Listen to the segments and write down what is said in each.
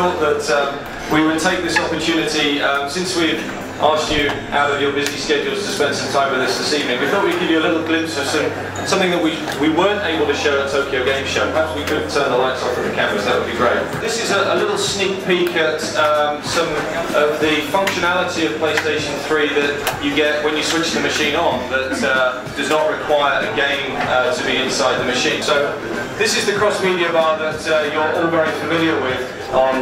thought that we would take this opportunity, since we've asked you out of your busy schedules to spend some time with us this evening, we thought we'd give you a little glimpse of something that we weren't able to show at Tokyo Game Show. Perhaps we could turn the lights off of the cameras, that would be great. This is a little sneak peek at some of the functionality of PlayStation 3 that you get when you switch the machine on that does not require a game to be inside the machine. So this is the cross-media bar that you're all very familiar with on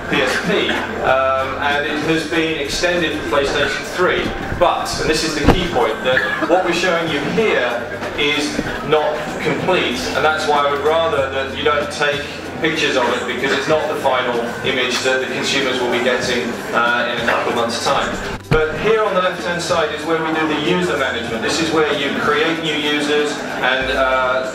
PSP, and it has been extended for PlayStation 3, but, and this is the key point, that what we're showing you here is not complete, and that's why I would rather that you don't take pictures of it, because it's not the final image that the consumers will be getting in a couple of months' time. But here on the left-hand side is where we do the user management. This is where you create new users and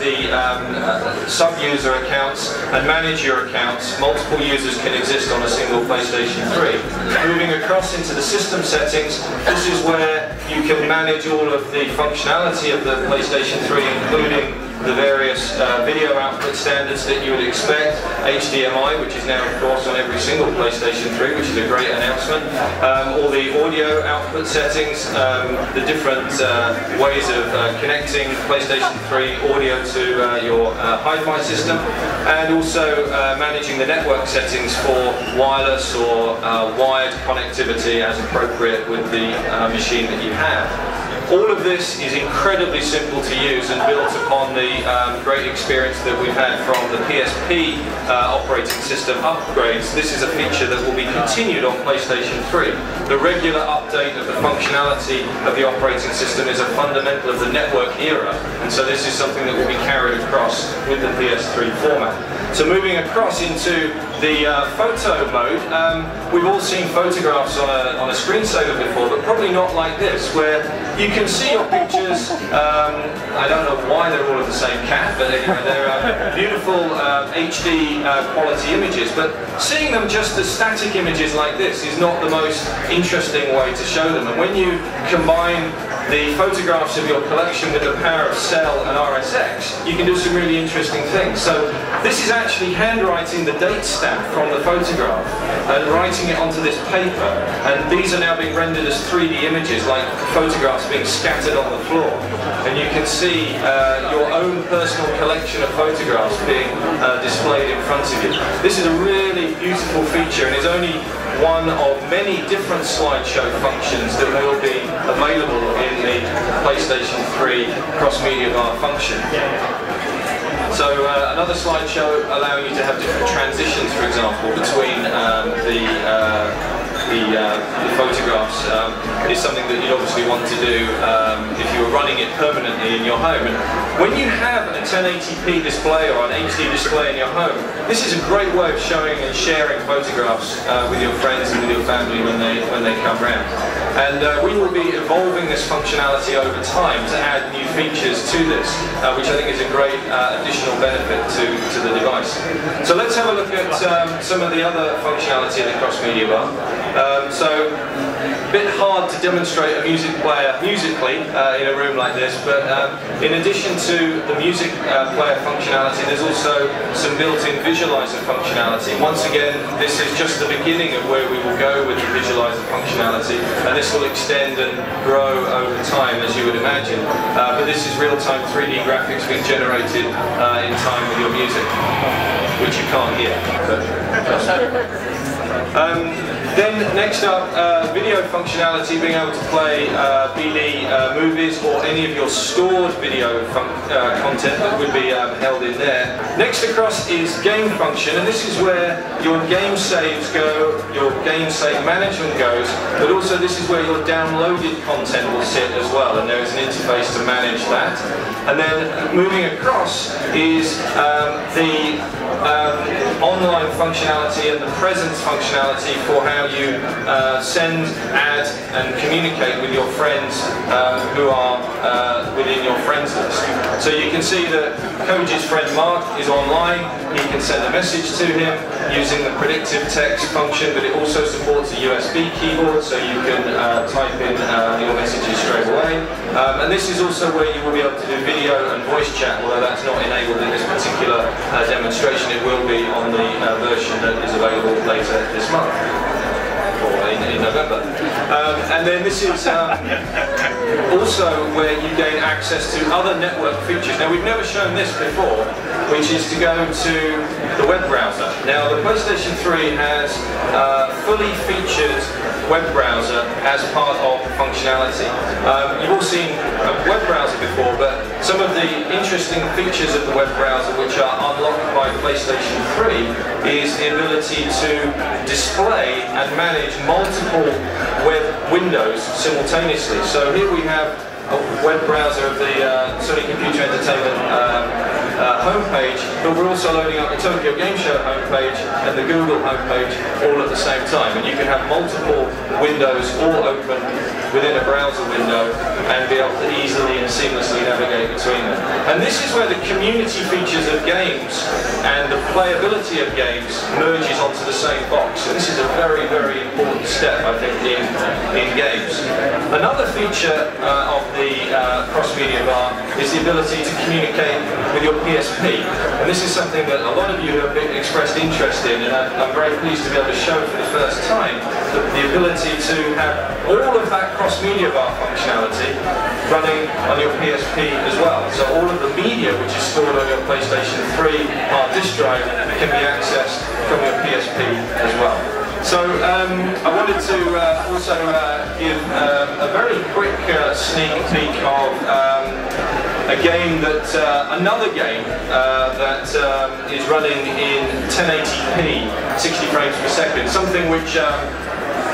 the sub-user accounts and manage your accounts. Multiple users can exist on a single PlayStation 3. Moving across into the system settings, this is where you can manage all of the functionality of the PlayStation 3, including the various video output standards that you would expect, HDMI, which is now of course on every single PlayStation 3, which is a great announcement, all the audio output settings, the different ways of connecting PlayStation 3 audio to your hi-fi system, and also managing the network settings for wireless or wired connectivity as appropriate with the machine that you have. All of this is incredibly simple to use and built upon the great experience that we've had from the PSP operating system upgrades. This is a feature that will be continued on PlayStation 3. The regular update of the functionality of the operating system is a fundamental of the network era, and so this is something that will be carried across with the PS3 format. So moving across into the photo mode, we've all seen photographs on a screensaver before, but probably not like this, where you can see your pictures. I don't know why they're all of the same cat, but anyway, they're beautiful HD quality images, but seeing them just as static images like this is not the most interesting way to show them. And when you combine the photographs of your collection with the power of cell and RSX, you can do some really interesting things. So this is actually handwriting the date stamp from the photograph and writing it onto this paper, and these are now being rendered as 3D images, like photographs being scattered on the floor, and you can see your own personal collection of photographs being displayed in front of you. This is a really beautiful feature, and is only one of many different slideshow functions that will be available in the PlayStation 3 cross-media bar function. So another slideshow allowing you to have different transitions, for example, between the photographs is something that you'd obviously want to do if you were running it permanently in your home. And when you have a 1080p display or an HD display in your home, this is a great way of showing and sharing photographs with your friends and with your family when they come round. And we will be evolving this functionality over time to add new features to this, which I think is a great additional benefit to the device. So let's have a look at some of the other functionality of the cross-media bar. So a bit hard to demonstrate a music player musically in a room like this, but in addition to the music player functionality, there's also some built-in visualizer functionality. Once again, this is just the beginning of where we will go with the visualizer functionality, and this will extend and grow over time, as you would imagine. But this is real-time 3D graphics being generated in time with your music, which you can't hear. Then next up, video functionality, being able to play BD movies or any of your stored video content that would be held in there. Next across is game function, and this is where your game saves go, your game save management goes, but also this is where your downloaded content will sit as well, and there is an interface to manage that. And then moving across is the online functionality and the presence functionality for how you send, add and communicate with your friends who are within your friends list. So you can see that Koji's friend Mark is online. He can send a message to him using the predictive text function, but it also supports a USB keyboard, so you can type in your messages straight away. And this is also where you will be able to do video and voice chat, although that's not enabled in this particular demonstration. It will be on the version that is available later this month, or in November. And then this is also where you gain access to other network features. Now, we've never shown this before, which is to go to the web browser. Now, the PlayStation 3 has fully featured web browser as part of the functionality. You've all seen a web browser before, but some of the interesting features of the web browser which are unlocked by PlayStation 3 is the ability to display and manage multiple web windows simultaneously. So here we have a web browser of the Sony Computer Entertainment homepage, but we're also loading up the Tokyo Game Show homepage and the Google homepage all at the same time. And you can have multiple windows all open within a browser window and be able to easily and seamlessly navigate between them. And this is where the community features of games and the playability of games merges onto the same box. So this is a very, very important step, I think, in games. Another feature of the cross-media bar is the ability to communicate with your PSP. And this is something that a lot of you have expressed interest in, and I'm very pleased to be able to show for the first time the ability to have all of that cross-media bar functionality running on your PSP as well. So all of the media which is stored on your PlayStation 3 hard disk drive can be accessed from your PSP as well. So I wanted to also give a very quick sneak peek of a game that, another game that is running in 1080p, 60 frames per second, something which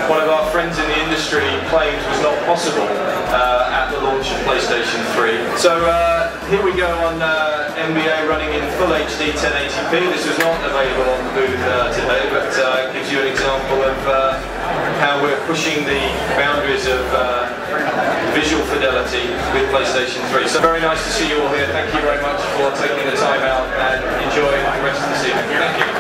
one of our friends in the industry claimed was not possible at the launch of PlayStation 3. So here we go on NBA running in full HD 1080p. This was not available on the booth today, but gives you an example of how we're pushing the boundaries of visual fidelity with PlayStation 3. So very nice to see you all here. Thank you very much for taking the time out and enjoying the rest of this evening. Thank you.